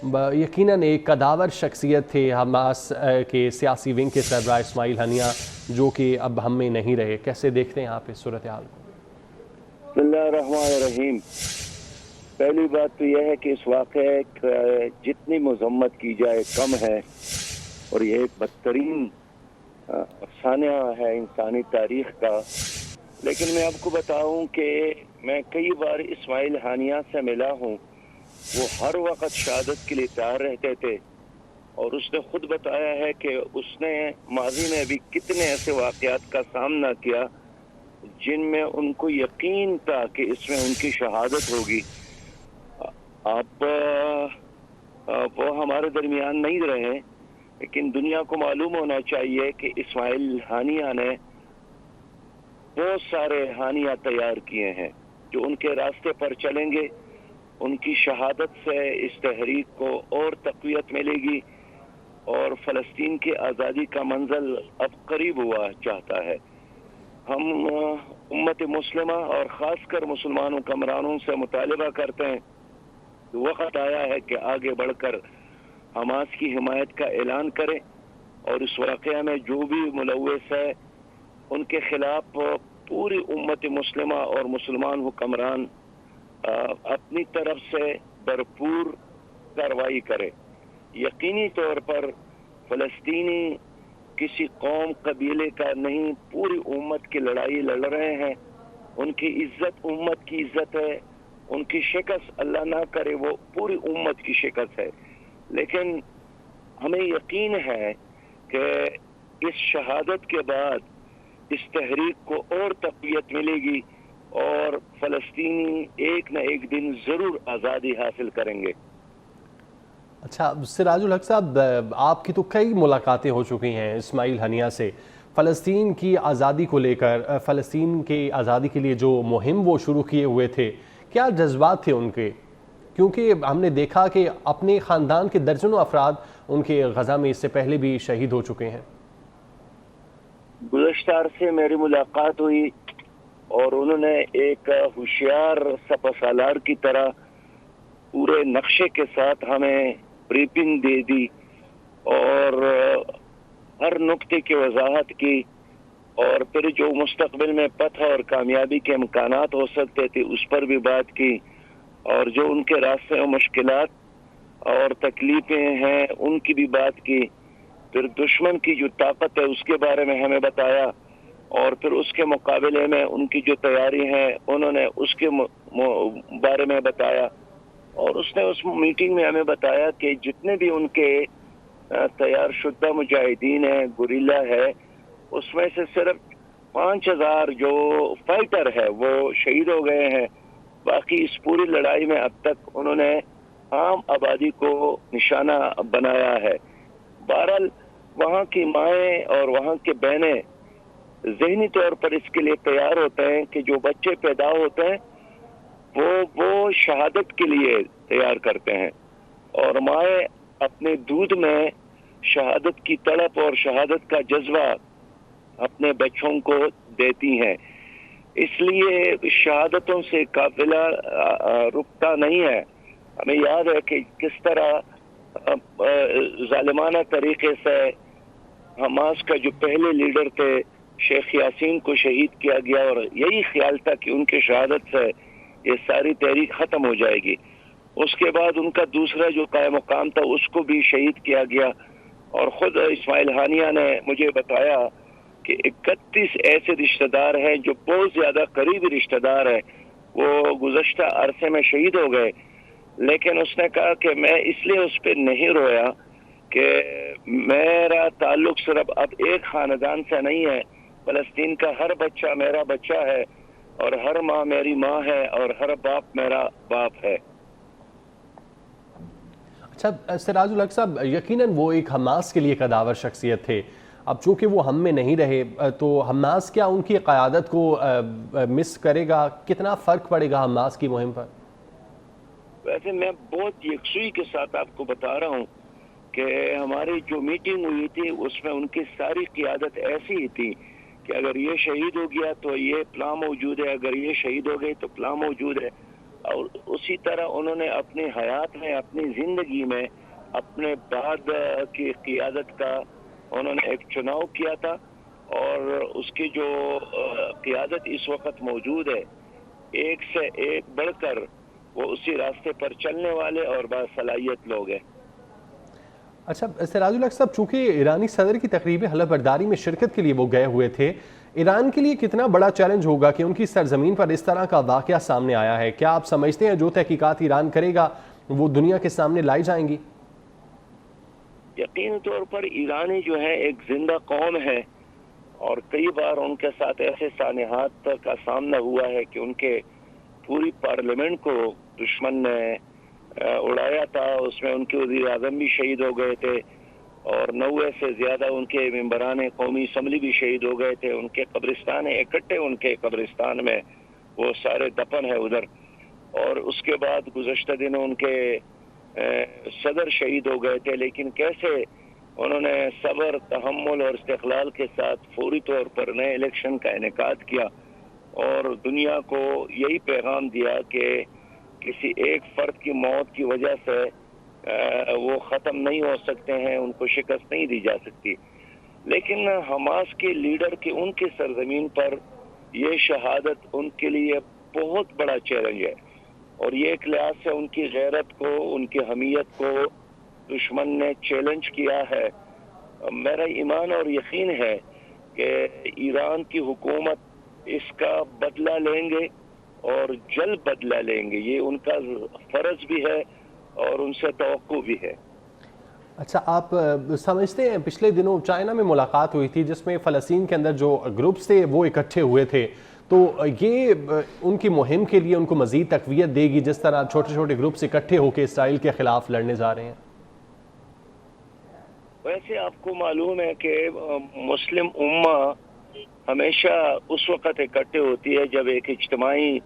یقیناً ایک قداور شخصیت تھے حماس کے سیاسی ونگ کے سربراہ اسماعیل ہنیہ، جو کہ اب ہم میں نہیں رہے. کیسے دیکھتے ہیں آپ اس صورتحال کو؟ بسم اللہ الرحمن الرحیم. پہلی بات تو یہ ہے کہ اس واقعے جتنی مذمت کی جائے کم ہے، اور یہ ایک بدترین افسانہ ہے انسانی تاریخ کا. لیکن میں آپ کو بتاؤں کہ میں کئی بار اسماعیل ہنیہ سے ملا ہوں. وہ ہر وقت شہادت کے لیے تیار رہتے تھے، اور اس نے خود بتایا ہے کہ اس نے ماضی میں بھی کتنے ایسے واقعات کا سامنا کیا جن میں ان کو یقین تھا کہ اس میں ان کی شہادت ہوگی. آپ وہ ہمارے درمیان نہیں رہے، لیکن دنیا کو معلوم ہونا چاہیے کہ اسماعیل ہنیہ نے بہت سارے ہانیہ تیار کیے ہیں جو ان کے راستے پر چلیں گے. ان کی شہادت سے اس تحریک کو اور تقویت ملے گی، اور فلسطین کی آزادی کا منزل اب قریب ہوا چاہتا ہے. ہم امت مسلمہ اور خاص کر مسلمان حکمرانوں سے مطالبہ کرتے ہیں کہ وقت آیا ہے کہ آگے بڑھ کر حماس کی حمایت کا اعلان کریں، اور اس واقعہ میں جو بھی ملوث ہے ان کے خلاف پوری امت مسلمہ اور مسلمان حکمران اپنی طرف سے بھرپور کارروائی کرے. یقینی طور پر فلسطینی کسی قوم قبیلے کا نہیں، پوری امت کی لڑائی لڑ رہے ہیں. ان کی عزت امت کی عزت ہے، ان کی شکست اللہ نہ کرے وہ پوری امت کی شکست ہے. لیکن ہمیں یقین ہے کہ اس شہادت کے بعد اس تحریک کو اور تقویت ملے گی، اور فلسطینی ایک نہ ایک دن ضرور آزادی حاصل کریں گے. اچھا سراج الحق صاحب، آپ کی تو کئی ملاقاتیں ہو چکی ہیں اسماعیل ہنیہ سے فلسطین کی آزادی کو لے کر. فلسطین کی آزادی کے لیے جو مہم وہ شروع کیے ہوئے تھے، کیا جذبات تھے ان کے؟ کیونکہ ہم نے دیکھا کہ اپنے خاندان کے درجنوں افراد ان کے غزہ میں اس سے پہلے بھی شہید ہو چکے ہیں. گزشتہ عرصے میری ملاقات ہوئی، اور انہوں نے ایک ہوشیار سپہ سالار کی طرح پورے نقشے کے ساتھ ہمیں بریفنگ دے دی، اور ہر نقطے کی وضاحت کی، اور پھر جو مستقبل میں پتہ اور کامیابی کے امکانات ہو سکتے تھے اس پر بھی بات کی، اور جو ان کے راستے میں مشکلات اور تکلیفیں ہیں ان کی بھی بات کی. پھر دشمن کی جو طاقت ہے اس کے بارے میں ہمیں بتایا، اور پھر اس کے مقابلے میں ان کی جو تیاری ہے انہوں نے اس کے بارے میں بتایا. اور اس نے اس میٹنگ میں ہمیں بتایا کہ جتنے بھی ان کے تیار شدہ مجاہدین ہیں، گوریلا ہے، اس میں سے صرف 5000 جو فائٹر ہے وہ شہید ہو گئے ہیں. باقی اس پوری لڑائی میں اب تک انہوں نے عام آبادی کو نشانہ بنایا ہے. بہرحال وہاں کی مائیں اور وہاں کے بہنیں ذہنی طور پر اس کے لیے تیار ہوتے ہیں کہ جو بچے پیدا ہوتے ہیں وہ شہادت کے لیے تیار کرتے ہیں، اور مائیں اپنے دودھ میں شہادت کی طلب اور شہادت کا جذبہ اپنے بچوں کو دیتی ہیں. اس لیے شہادتوں سے قافلہ رکتا نہیں ہے. ہمیں یاد ہے کہ کس طرح ظالمانہ طریقے سے حماس کا جو پہلے لیڈر تھے شیخ یاسین کو شہید کیا گیا، اور یہی خیال تھا کہ ان کی شہادت سے یہ ساری تحریک ختم ہو جائے گی. اس کے بعد ان کا دوسرا جو قائم مقام تھا اس کو بھی شہید کیا گیا. اور خود اسماعیل ہنیہ نے مجھے بتایا کہ 31 ایسے رشتہ دار ہیں جو بہت زیادہ قریبی رشتہ دار ہیں، وہ گزشتہ عرصے میں شہید ہو گئے. لیکن اس نے کہا کہ میں اس لیے اس پہ نہیں رویا کہ میرا تعلق صرف اب ایک خاندان سے نہیں ہے. فلسطین کا ہر بچہ میرا بچہ ہے، اور ہر ماں میری ماں ہے، اور ہر باپ میرا باپ ہے. اچھا سراج الحق صاحب، یقیناً وہ ایک حماس کے لیے قداور شخصیت تھے. اب چونکہ وہ ہم میں نہیں رہے تو حماس کیا ان کی قیادت کو مس کرے گا؟ کتنا فرق پڑے گا حماس کی مہم پر؟ ویسے میں بہت یکسوئی کے ساتھ آپ کو بتا رہا ہوں کہ ہماری جو میٹنگ ہوئی تھی اس میں ان کی ساری قیادت ایسی ہی تھی کہ اگر یہ شہید ہو گیا تو یہ پلان موجود ہے، اگر یہ شہید ہو گئے تو پلان موجود ہے. اور اسی طرح انہوں نے اپنی حیات میں، اپنی زندگی میں اپنے بعد کی قیادت کا انہوں نے ایک چناؤ کیا تھا، اور اس کی جو قیادت اس وقت موجود ہے، ایک سے ایک بڑھ کر وہ اسی راستے پر چلنے والے اور باصلاحیت لوگ ہیں۔ اچھا سراج الحق صاحب، چونکہ ایرانی صدر کی تقریب حلف برداری میں شرکت کے لیے وہ گئے ہوئے تھے، ایران کے لیے کتنا بڑا چیلنج ہوگا کہ ان کی سرزمین پر اس طرح کا واقعہ سامنے آیا ہے؟ کیا آپ سمجھتے ہیں جو تحقیقات ایران کرے گا وہ دنیا کے سامنے لائی جائیں گی؟ یقینی طور پر ایرانی جو ہے ایک زندہ قوم ہے، اور کئی بار ان کے ساتھ ایسے سانحات کا سامنا ہوا ہے کہ ان کے پوری پارلیمنٹ کو دشمن نے اڑایا تھا، اس میں ان کے وزیر اعظم بھی شہید ہو گئے تھے، اور 90 سے زیادہ ان کے ممبران قومی اسمبلی بھی شہید ہو گئے تھے، ان کے قبرستان اکٹھے، ان کے قبرستان میں وہ سارے دفن ہے ادھر، اور اس کے بعد گزشتہ دنوں ان کے صدر شہید ہو گئے تھے، لیکن کیسے انہوں نے صبر، تحمل اور استقلال کے ساتھ فوری طور پر نئے الیکشن کا انعقاد کیا، اور دنیا کو یہی پیغام دیا کہ کسی ایک فرد کی موت کی وجہ سے وہ ختم نہیں ہو سکتے ہیں، ان کو شکست نہیں دی جا سکتی۔ لیکن حماس کے لیڈر کی ان کی سرزمین پر یہ شہادت ان کے لیے بہت بڑا چیلنج ہے، اور یہ ایک لحاظ سے ان کی غیرت کو، ان کی حمیت کو دشمن نے چیلنج کیا ہے۔ میرا ایمان اور یقین ہے کہ ایران کی حکومت اس کا بدلہ لیں گے، اور جلد بدلہ لیں گے، یہ ان کا فرض بھی ہے اور ان سے توقع بھی ہے۔ اچھا، آپ سمجھتے ہیں پچھلے دنوں چائنا میں ملاقات ہوئی تھی جس میں فلسطین کے اندر جو گروپس تھے وہ اکٹھے ہوئے تھے، تو یہ ان کی مہم کے لیے ان کو مزید تقویت دے گی جس طرح چھوٹے چھوٹے گروپس اکٹھے ہو کے اسرائیل کے خلاف لڑنے جا رہے ہیں؟ ویسے آپ کو معلوم ہے کہ مسلم امہ ہمیشہ اس وقت اکٹھے ہوتی ہے جب ایک اجتماعی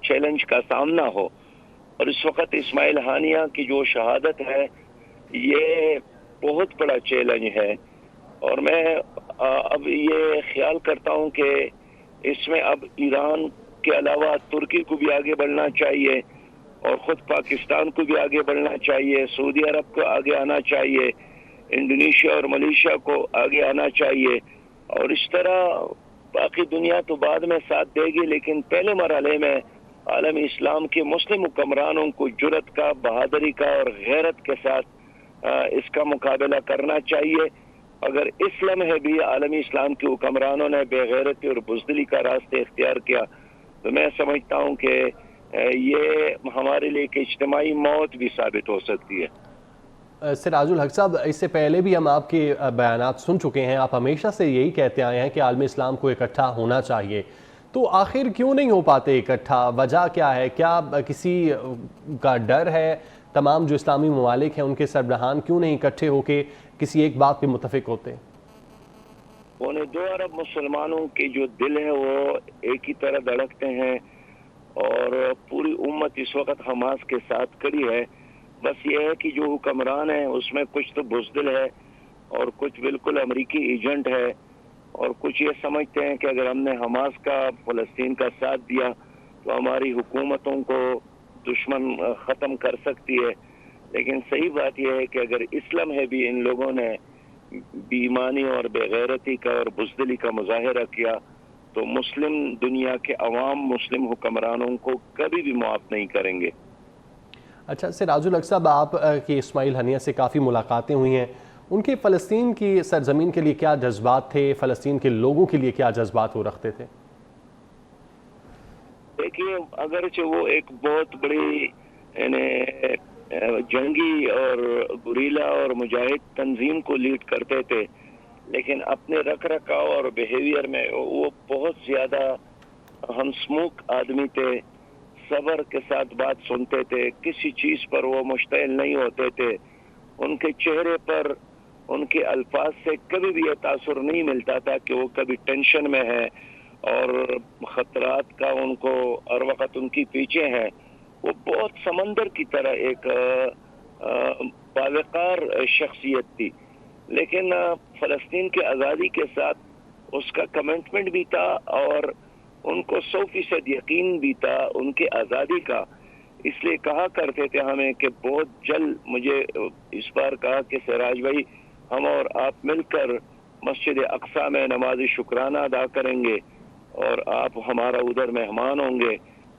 چیلنج کا سامنا ہو، اور اس وقت اسماعیل ہانیہ کی جو شہادت ہے یہ بہت بڑا چیلنج ہے، اور میں اب یہ خیال کرتا ہوں کہ اس میں اب ایران کے علاوہ ترکی کو بھی آگے بڑھنا چاہیے، اور خود پاکستان کو بھی آگے بڑھنا چاہیے، سعودی عرب کو آگے آنا چاہیے، انڈونیشیا اور ملیشیا کو آگے آنا چاہیے، اور اس طرح باقی دنیا تو بعد میں ساتھ دے گی، لیکن پہلے مرحلے میں عالم اسلام کے مسلم حکمرانوں کو جرأت کا، بہادری کا اور غیرت کے ساتھ اس کا مقابلہ کرنا چاہیے۔ اگر اس لمحے بھی عالمی اسلام کے حکمرانوں نے بے غیرتی اور بزدلی کا راستہ اختیار کیا تو میں سمجھتا ہوں کہ یہ ہمارے لیے ایک اجتماعی موت بھی ثابت ہو سکتی ہے۔ سراج الحق صاحب، اس سے پہلے بھی ہم آپ کے بیانات سن چکے ہیں، آپ ہمیشہ سے یہی کہتے آئے ہیں کہ عالم اسلام کو اکٹھا ہونا چاہیے، تو آخر کیوں نہیں ہو پاتے اکٹھا؟ وجہ کیا ہے؟ کیا کسی کا ڈر ہے؟ تمام جو اسلامی ممالک ہیں ان کے سربراہان کیوں نہیں اکٹھے ہو کے کسی ایک بات پہ متفق ہوتے؟ 2 ارب مسلمانوں کے جو دل ہیں وہ ایک ہی طرح دھڑکتے ہیں، اور پوری امت اس وقت حماس کے ساتھ کھڑی ہے۔ بس یہ ہے کہ جو حکمران ہیں اس میں کچھ تو بزدل ہے، اور کچھ بالکل امریکی ایجنٹ ہے، اور کچھ یہ سمجھتے ہیں کہ اگر ہم نے حماس کا، فلسطین کا ساتھ دیا تو ہماری حکومتوں کو دشمن ختم کر سکتی ہے۔ لیکن صحیح بات یہ ہے کہ اگر اسلام ہے بھی ان لوگوں نے بے ایمانی اور بے غیرتی کا اور بزدلی کا مظاہرہ کیا تو مسلم دنیا کے عوام مسلم حکمرانوں کو کبھی بھی معاف نہیں کریں گے۔ اچھا سراج الحق صاحب، آپ کی اسماعیل ہنیہ سے کافی ملاقاتیں ہوئی ہیں، ان کے فلسطین کی سرزمین کے لیے کیا جذبات تھے؟ فلسطین کے لوگوں کے لیے کیا جذبات وہ رکھتے تھے؟ دیکھیے، اگرچہ وہ ایک بہت بڑی جنگی اور گوریلا اور مجاہد تنظیم کو لیڈ کرتے تھے، لیکن اپنے رکھ رکھاؤ اور بیہیویئر میں وہ بہت زیادہ ہنسمکھ آدمی تھے، صبر کے ساتھ بات سنتے تھے، کسی چیز پر وہ مشتعل نہیں ہوتے تھے، ان کے چہرے پر، ان کے الفاظ سے کبھی بھی یہ تاثر نہیں ملتا تھا کہ وہ کبھی ٹینشن میں ہے اور خطرات کا ان کو ہر وقت ان کی پیچھے ہیں۔ وہ بہت سمندر کی طرح ایک باوقار شخصیت تھی، لیکن فلسطین کی آزادی کے ساتھ اس کا کمٹمنٹ بھی تھا، اور ان کو 100% یقین بھی تھا ان کی آزادی کا، اس لیے کہا کرتے تھے ہمیں کہ بہت جلد مجھے اس بار کہا کہ سراج بھائی ہم اور آپ مل کر مسجد اقصی میں نماز شکرانہ ادا کریں گے اور آپ ہمارا ادھر مہمان ہوں گے.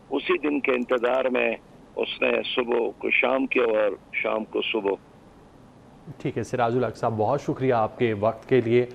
اسی دن کے انتظار میں اس نے صبح کو شام کی اور شام کو صبح. ٹھیک ہے سراج الحق صاحب، بہت شکریہ آپ کے وقت کے لیے.